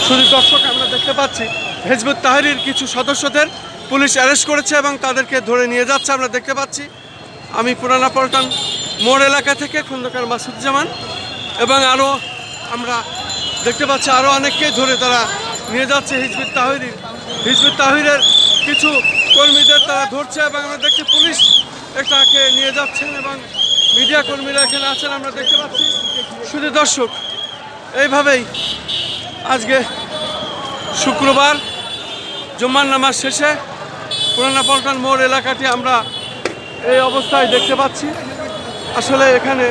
শুধু দর্শক আমরা দেখতে পাচ্ছি হিজবুত তাহরীর কিছু সদস্যদের পুলিশ অ্যারেস্ট করেছে এবং তাদেরকে ধরে নিয়ে যাচ্ছে আমরা দেখতে পাচ্ছি। আমি পুরানা পল্টন মোড় এলাকা থেকে খন্দকার মাসুদুজ্জামান এবং আরও আমরা দেখতে পাচ্ছি আরও অনেককেই ধরে তারা নিয়ে যাচ্ছে হিজবুত তাহরীরের কিছু কর্মীদের তারা ধরছে এবং আমরা দেখছি পুলিশ এটাকে নিয়ে যাচ্ছেন এবং মিডিয়া কর্মীরা এখানে আছেন আমরা দেখতে পাচ্ছি। শুধু দর্শক এইভাবেই আজকে শুক্রবার জুম্মার নামাজ শেষে পুরানা পল্টন মোড় এলাকাটি আমরা এই অবস্থায় দেখতে পাচ্ছি। আসলে এখানে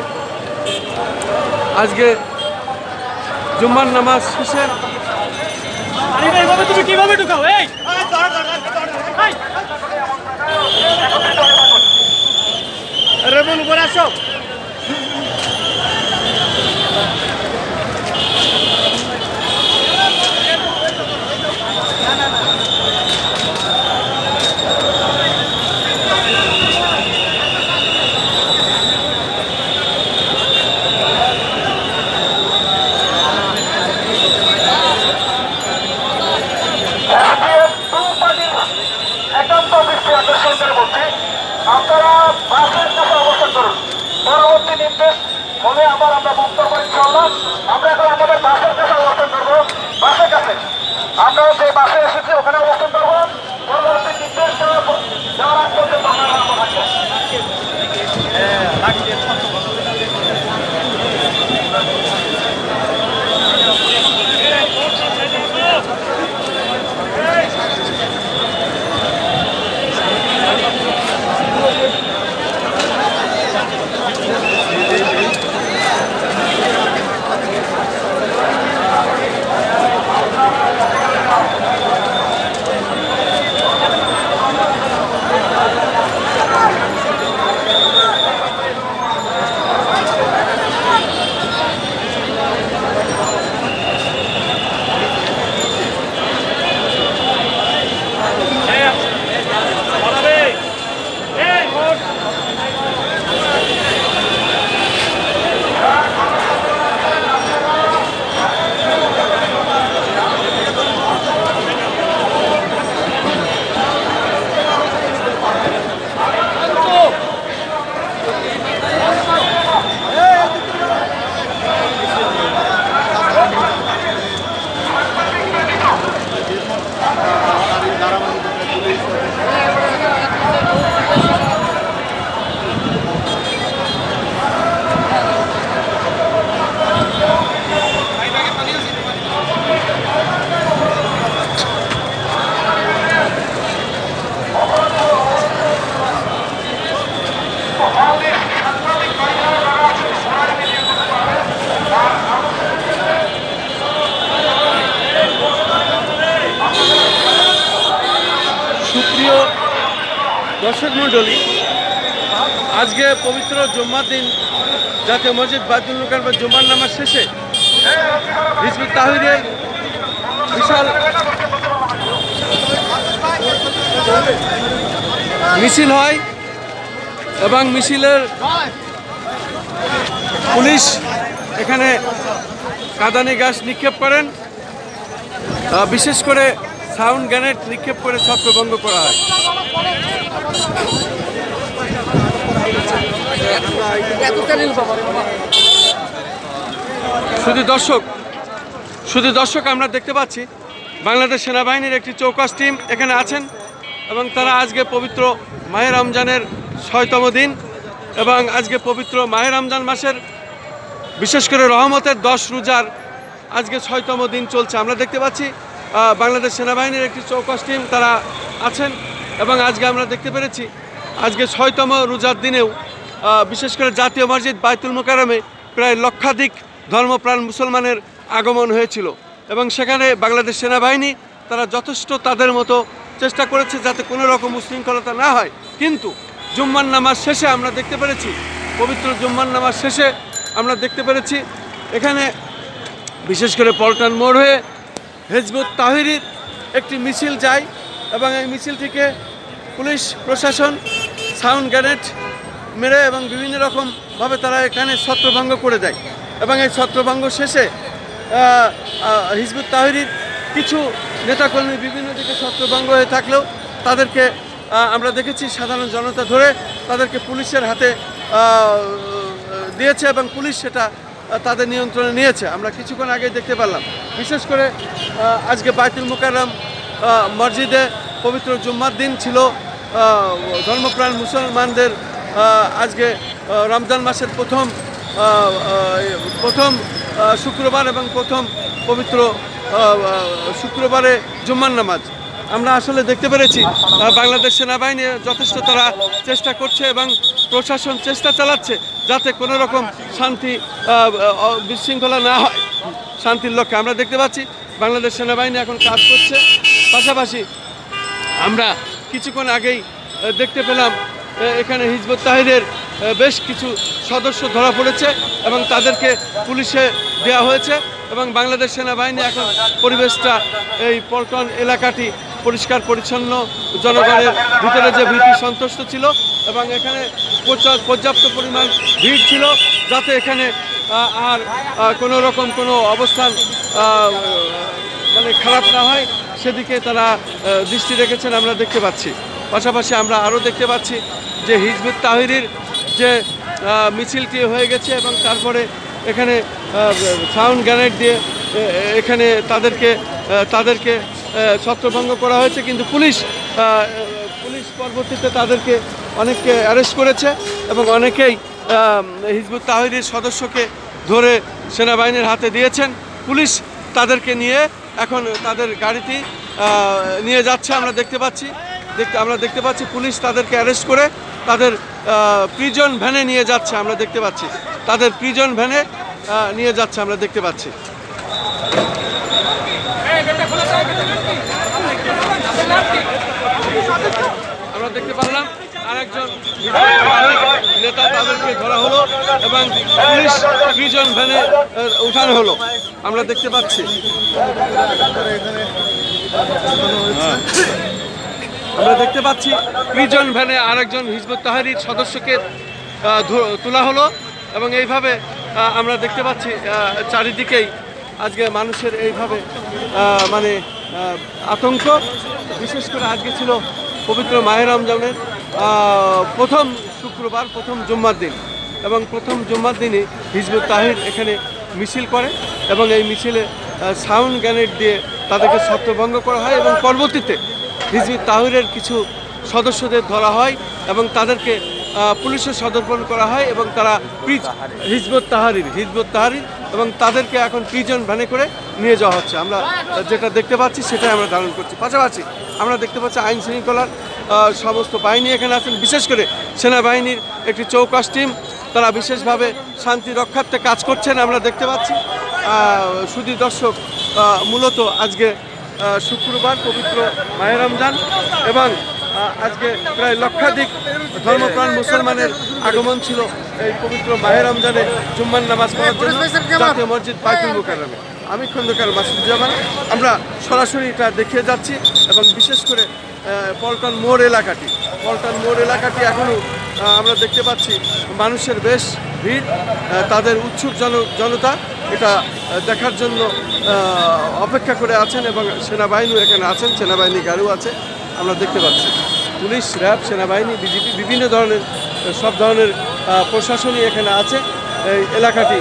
আজকে জুম্মার নামাজ শেষে তুমি কিভাবে ঢুকাও? রেবন উপরে আসো। আপনারা বাসের কাছে অবস্থান করুন। পরবর্তী নির্দেশ হলে আবার আমরা মুক্ত করে চললাম। আমরা এখন আমাদের বাসের কাছে অবস্থান করবো। বাসের কাছে আমরা যে বাসে এসেছি ওখানে অবস্থান করবো। পরবর্তী নির্দেশ দেওয়ার আগ পর্যন্ত আমরা থাকবো। সুপ্রিয় দর্শক মণ্ডলী, আজকে পবিত্র জুম্মার দিন জাতীয় মসজিদ বাইতুল মুকাররমে জুম্মার নামাজ শেষে হিজবুত তাহরীরের বিশাল মিছিল হয় এবং মিছিলের পুলিশ এখানে কাঁদানি গ্যাস নিক্ষেপ করেন, বিশেষ করে সাউন্ড গ্রেনেড নিক্ষেপ করে ছত্রভঙ্গ করা হয়। শুধু দর্শক আমরা দেখতে পাচ্ছি বাংলাদেশ সেনাবাহিনীর একটি চৌকস টিম এখানে আছেন এবং তারা আজকে পবিত্র মাহে রমজানের ৬তম দিন এবং আজকে পবিত্র মাহে রমজান মাসের বিশেষ করে রহমতের ১০ রোজার আজকে ৬তম দিন চলছে। আমরা দেখতে পাচ্ছি বাংলাদেশ সেনাবাহিনীর একটি চৌকস টিম তারা আছেন এবং আজকে আমরা দেখতে পেরেছি আজকে ৬তম রোজার দিনেও বিশেষ করে জাতীয় মসজিদ বাইতুল মুকাররমে প্রায় লক্ষাধিক ধর্মপ্রাণ মুসলমানের আগমন হয়েছিল এবং সেখানে বাংলাদেশ সেনাবাহিনী তারা যথেষ্ট তাদের মতো চেষ্টা করেছে যাতে কোনো রকম উশৃঙ্খলতা না হয়। কিন্তু জুম্মার নামাজ শেষে আমরা দেখতে পেরেছি পবিত্র জুম্মার নামাজ শেষে আমরা দেখতে পেরেছি এখানে বিশেষ করে পল্টন মোড় হয়ে হিজবুত তাহরীর একটি মিছিল যায় এবং এই মিছিলটিকে পুলিশ প্রশাসন সাউন্ড গ্রেনেড মেরে এবং বিভিন্ন রকমভাবে তারা এখানে ছত্রভঙ্গ করে দেয় এবং এই ছত্রভঙ্গ শেষে হিজবুত তাহরীর কিছু নেতাকর্মী বিভিন্ন দিকে ছত্রভঙ্গ হয়ে থাকলেও তাদেরকে আমরা দেখেছি সাধারণ জনতা ধরে তাদেরকে পুলিশের হাতে দিয়েছে এবং পুলিশ সেটা তাদের নিয়ন্ত্রণে নিয়েছে। আমরা কিছুক্ষণ আগে দেখতে পেলাম। বিশেষ করে আজকে বাইতুল মুকাররম মসজিদে পবিত্র জুম্মার দিন ছিল। ধর্মপ্রাণ মুসলমানদের আজকে রমজান মাসের প্রথম শুক্রবার এবং প্রথম পবিত্র শুক্রবারে জুম্মার নামাজ। আমরা আসলে দেখতে পেরেছি বাংলাদেশ সেনাবাহিনী যথেষ্ট তারা চেষ্টা করছে এবং প্রশাসন চেষ্টা চালাচ্ছে যাতে কোনো রকম শান্তি বিশৃঙ্খলা না হয়, শান্তির লক্ষ্যে। আমরা দেখতে পাচ্ছি বাংলাদেশ সেনাবাহিনী এখন কাজ করছে। পাশাপাশি আমরা কিছুক্ষণ আগেই দেখতে পেলাম এখানে হিজবুত তাহরীরের বেশ কিছু সদস্য ধরা পড়েছে এবং তাদেরকে পুলিশে দেওয়া হয়েছে এবং বাংলাদেশ সেনাবাহিনী এখন পরিবেশটা এই পল্টন এলাকাটি পরিষ্কার পরিচ্ছন্ন, জনগণের ভিতরে যে ভীতি সন্তুষ্ট ছিল এবং এখানে পর্যাপ্ত পরিমাণ ভিড় ছিল যাতে এখানে আর কোনো রকম কোনো অবস্থান মানে খারাপ না হয় সেদিকে তারা দৃষ্টি রেখেছেন আমরা দেখতে পাচ্ছি। পাশাপাশি আমরা আরও দেখতে পাচ্ছি যে হিজবুত তাহরীর যে মিছিলটি হয়ে গেছে এবং তারপরে এখানে সাউন্ড গ্রেনেড দিয়ে এখানে তাদেরকে ছত্রভঙ্গ করা হয়েছে, কিন্তু পুলিশ পরবর্তীতে তাদেরকে অনেককে অ্যারেস্ট করেছে এবং অনেকেই হিজবুত তাহরীর সদস্যকে ধরে সেনাবাহিনীর হাতে দিয়েছেন। পুলিশ তাদেরকে নিয়ে এখন তাদের গাড়িটি নিয়ে যাচ্ছে। আমরা দেখতে পাচ্ছি পুলিশ তাদেরকে অ্যারেস্ট করে তাদের প্রিজন ভ্যানে নিয়ে যাচ্ছে। আমরা দেখতে পাচ্ছি তাদের প্রিজন ভ্যানে নিয়ে যাচ্ছে। আমরা দেখতে পাচ্ছি পারলাম আরেকজন নেতা তাদেরকে ধরা হলো এবং পুলিশ প্রিজন ভ্যানে উঠানো হলো। আমরা দেখতে পাচ্ছি প্রিজন ভ্যানে আরেকজন হিজবুত তাহরীর সদস্যকে তোলা হলো এবং এইভাবে আমরা দেখতে পাচ্ছি চারিদিকেই আজকে মানুষের এইভাবে মানে আতঙ্ক। বিশেষ করে আজকে ছিল পবিত্র মাহে রমজানের প্রথম শুক্রবার, প্রথম জুম্মার দিন এবং প্রথম জুম্মার দিনে হিজবুত তাহরীর এখানে মিছিল করে এবং এই মিছিলে সাউন্ড গ্রেনেড দিয়ে তাদেরকে ছত্রভঙ্গ করা হয় এবং পরবর্তীতে হিজবুত তাহরীরের কিছু সদস্যদের ধরা হয় এবং তাদেরকে পুলিশে সদর্পণ করা হয় এবং তারা হিজবুত তাহরীর এবং তাদেরকে এখন প্রিজন ভ্যানে করে নিয়ে যাওয়া হচ্ছে। আমরা যেটা দেখতে পাচ্ছি সেটাই আমরা ধারণ করছি। পাশাপাশি আমরা দেখতে পাচ্ছি আইন শৃঙ্খলার সমস্ত বাহিনী এখানে আছেন। বিশেষ করে সেনাবাহিনীর একটি চৌকস টিম, তারা বিশেষভাবে শান্তি রক্ষার্থে কাজ করছেন আমরা দেখতে পাচ্ছি। শুধু দর্শক, মূলত আজকে শুক্রবার পবিত্র মাহে রমজান এবং আজকে প্রায় লক্ষাধিক ধর্মপ্রাণ মুসলমানের আগমন ছিল এই পবিত্র মাহে রমজানে জুম্মার নামাজ পড়ার জন্য জাতীয় মসজিদ বাইতুল মুকাররমে। আমি খন্দকার মাসুদুজ্জামান, আমরা সরাসরি এটা দেখিয়ে যাচ্ছি এবং বিশেষ করে পল্টন মোড় এলাকাটি এখনও আমরা দেখতে পাচ্ছি মানুষের বেশ ভিড়, তাদের উৎসুক জনতা এটা দেখার জন্য অপেক্ষা করে আছেন এবং সেনাবাহিনীও এখানে আছেন, সেনাবাহিনী গাড়িও আছে আমরা দেখতে পাচ্ছি। পুলিশ, র্যাব, সেনাবাহিনী, বিজেপি বিভিন্ন ধরনের সব ধরনের প্রশাসনই এখানে আছে এই এলাকাটি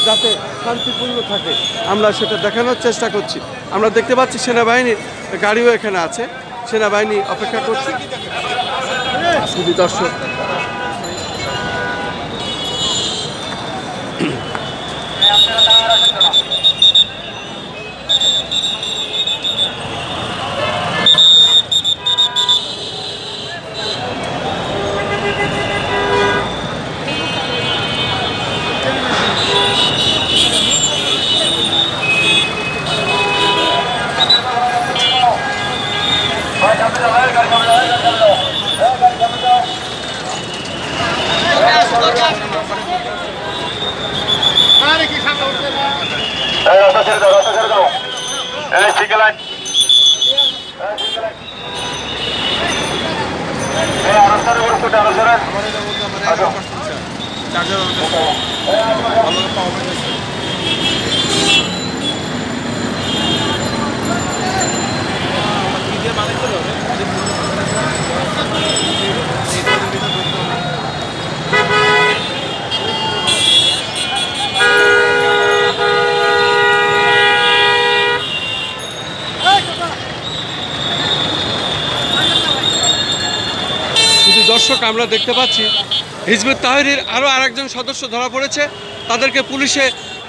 যাতে শান্তিপূর্ণ থাকে আমরা সেটা দেখানোর চেষ্টা করছি। আমরা দেখতে পাচ্ছি সেনাবাহিনীর গাড়িও এখানে আছে, সেনাবাহিনী অপেক্ষা করছে। শুধু দর্শক, চার্জার দর্শক, আমরা দেখতে পাচ্ছি হিজবুত তাহরীর আরও আরেকজন সদস্য ধরা পড়েছে, তাদেরকে পুলিশে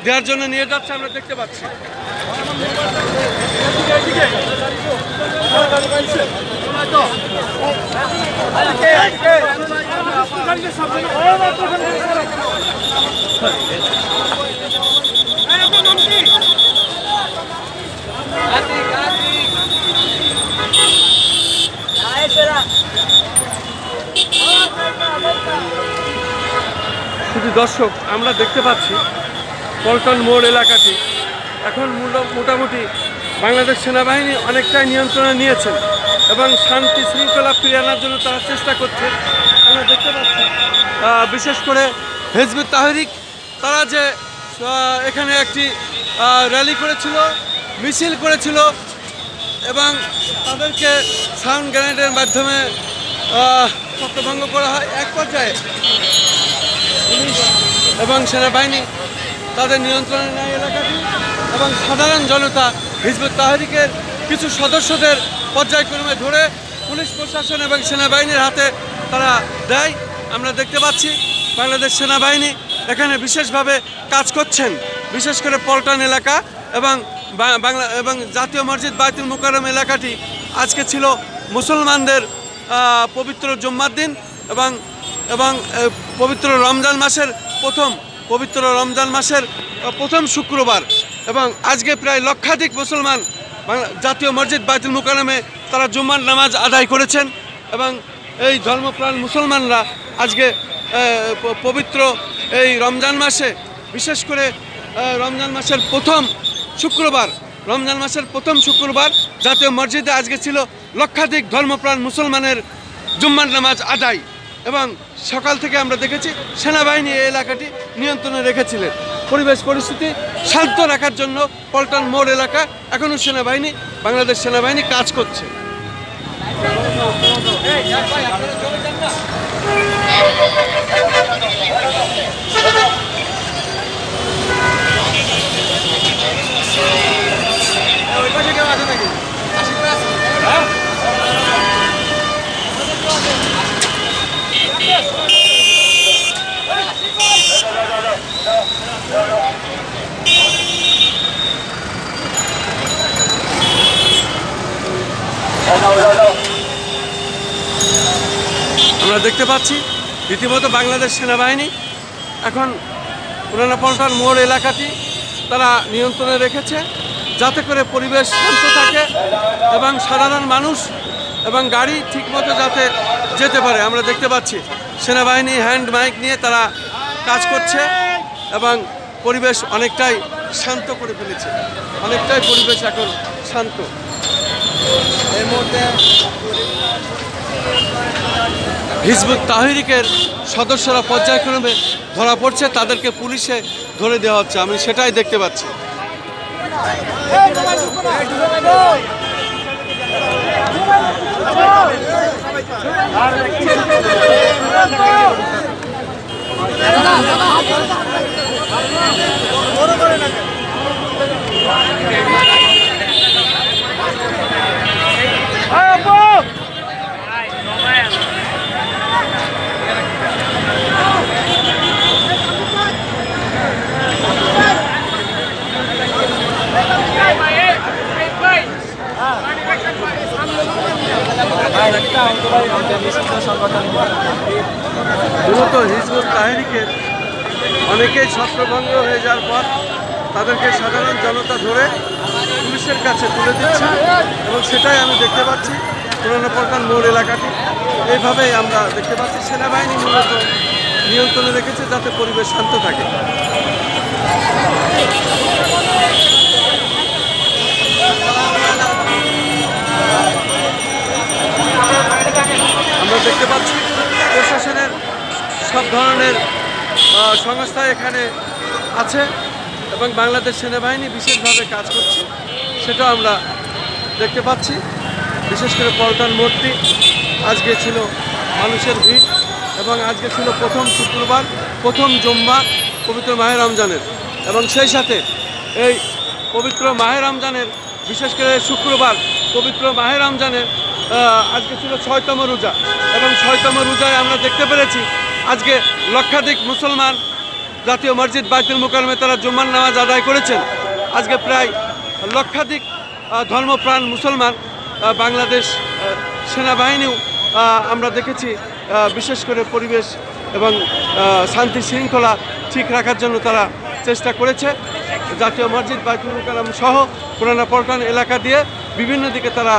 দেওয়ার জন্য নিয়ে যাচ্ছে, আমরা দেখতে পাচ্ছি। শুধু দর্শক, আমরা দেখতে পাচ্ছি পল্টন মোড় এলাকাটি এখন মোটামুটি বাংলাদেশ সেনাবাহিনী অনেকটাই নিয়ন্ত্রণে নিয়েছেন এবং শান্তি শৃঙ্খলা ফিরিয়ে আনার জন্য তারা চেষ্টা করছে। আমরা দেখতে পাচ্ছি বিশেষ করে হিজবুত তাহরীর তারা যে এখানে একটি র্যালি করেছিল, মিছিল করেছিল এবং তাদেরকে সাউন্ড গ্রেনেডের মাধ্যমে ছত্রভঙ্গ করা হয়। এক পর্যায়ে পুলিশ এবং সেনাবাহিনী তাদের নিয়ন্ত্রণে নেয় এলাকাটি এবং সাধারণ জনতা হিজবুত তাহরীরের কিছু সদস্যদের পর্যায়ক্রমে ধরে পুলিশ প্রশাসন এবং সেনাবাহিনীর হাতে তারা দেয়। আমরা দেখতে পাচ্ছি বাংলাদেশ সেনাবাহিনী এখানে বিশেষভাবে কাজ করছেন, বিশেষ করে পল্টন এলাকা এবং বাংলা এবং জাতীয় মসজিদ বাইতুল মুকাররম এলাকাটি আজকে ছিল মুসলমানদের পবিত্র জুম্মার দিন এবং এবং পবিত্র রমজান মাসের প্রথম শুক্রবার এবং আজকে প্রায় লক্ষাধিক মুসলমান জাতীয় মসজিদ বাইতুল মুকাররমে তারা জুম্মার নামাজ আদায় করেছেন এবং এই ধর্মপ্রাণ মুসলমানরা আজকে পবিত্র এই রমজান মাসে, বিশেষ করে রমজান মাসের প্রথম শুক্রবার জাতীয় মসজিদে আজকে ছিল লক্ষাধিক ধর্মপ্রাণ মুসলমানের জুম্মার নামাজ আদায় এবং সকাল থেকে আমরা দেখেছি সেনাবাহিনী এই এলাকাটি নিয়ন্ত্রণে রেখেছিলেন। পরিবেশ পরিস্থিতি শান্ত রাখার জন্য পল্টন মোড় এলাকা এখনও বাংলাদেশ সেনাবাহিনী কাজ করছে। আমরা দেখতে পাচ্ছি রীতিমতো বাংলাদেশ সেনাবাহিনী এখন পুরানা পল্টন মোড় এলাকাটি তারা নিয়ন্ত্রণে রেখেছে, যাতে করে পরিবেশ শান্ত থাকে এবং সাধারণ মানুষ এবং গাড়ি ঠিকমতো যাতে যেতে পারে। আমরা দেখতে পাচ্ছি সেনাবাহিনী হ্যান্ড মাইক নিয়ে তারা কাজ করছে এবং পরিবেশ অনেকটাই শান্ত করে ফেলেছে, অনেকটাই পরিবেশ এখন শান্ত। এই মুহূর্তে হিজবুত তাহরীরের সদস্যরা পর্যায়ক্রমে ধরা পড়ছে, তাদেরকে পুলিশে ধরে দেওয়া হচ্ছে, আমি সেটাই দেখতে পাচ্ছি। মূলত হিজবুত তাহরীরের অনেকেই ছত্রভঙ্গ হয়ে যাওয়ার পর তাদেরকে সাধারণ জনতা ধরে পুলিশের কাছে তুলে দিচ্ছে এবং সেটাই আমি দেখতে পাচ্ছি পুরানো পল্টন মোড় এলাকাটি। এইভাবেই আমরা দেখতে পাচ্ছি সেনাবাহিনী মূলত নিয়ন্ত্রণে রেখেছে যাতে পরিবেশ শান্ত থাকে। আমরা দেখতে পাচ্ছি প্রশাসনের সব ধরনের সংস্থা এখানে আছে এবং বাংলাদেশ সেনাবাহিনী বিশেষভাবে কাজ করছে, সেটাও আমরা দেখতে পাচ্ছি। বিশেষ করে পল্টন মোড়টি আজকে ছিল মানুষের ভিড় এবং আজকে ছিল প্রথম শুক্রবার, প্রথম জুম্মা পবিত্র মাহে রমজানের, এবং সেই সাথে এই পবিত্র মাহে রমজানের, বিশেষ করে শুক্রবার পবিত্র মাহে রমজানের আজকে ছিল ৬তম রোজা, এবং ৬তম রোজায় আমরা দেখতে পেরেছি আজকে লক্ষাধিক মুসলমান জাতীয় মসজিদ বাইতুল মুকাররমে তারা জুম্মার নামাজ আদায় করেছেন। আজকে প্রায় লক্ষাধিক ধর্মপ্রাণ মুসলমান, বাংলাদেশ সেনাবাহিনীও আমরা দেখেছি বিশেষ করে পরিবেশ এবং শান্তি শৃঙ্খলা ঠিক রাখার জন্য তারা চেষ্টা করেছে। জাতীয় মসজিদ বাইতুল মুকাররম সহ পুরানা পল্টন এলাকা দিয়ে বিভিন্ন দিকে তারা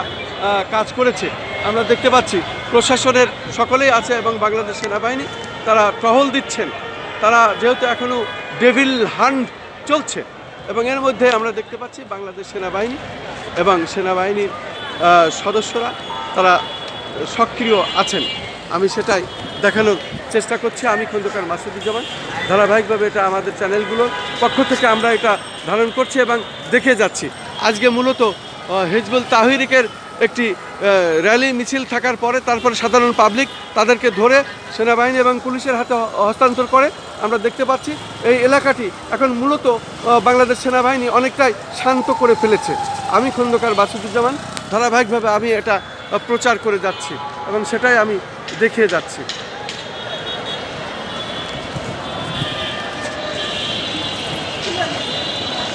কাজ করেছে। আমরা দেখতে পাচ্ছি প্রশাসনের সকলেই আছে এবং বাংলাদেশ সেনাবাহিনী তারা টহল দিচ্ছেন। তারা যেহেতু এখনও ডেভিল হান্ট চলছে, এবং এর মধ্যে আমরা দেখতে পাচ্ছি বাংলাদেশ সেনাবাহিনী এবং সেনাবাহিনীর সদস্যরা তারা সক্রিয় আছেন। আমি সেটাই দেখানোর চেষ্টা করছি। আমি খন্দকার মাসুদুজ্জামান, ধারাবাহিকভাবে এটা আমাদের চ্যানেলগুলোর পক্ষ থেকে আমরা এটা ধারণ করছি এবং দেখে যাচ্ছি। আজকে মূলত হিজবুল তাহরিকের একটি র্যালি মিছিল থাকার পরে তারপরে সাধারণ পাবলিক তাদেরকে ধরে সেনাবাহিনী এবং পুলিশের হাতে হস্তান্তর করে। আমরা দেখতে পাচ্ছি এই এলাকাটি এখন মূলত বাংলাদেশ সেনাবাহিনী অনেকটাই শান্ত করে ফেলেছে। আমি খন্দকার মাসুদুজ্জামান, ধারাবাহিকভাবে আমি এটা প্রচার করে যাচ্ছি এবং সেটাই আমি দেখিয়ে যাচ্ছি।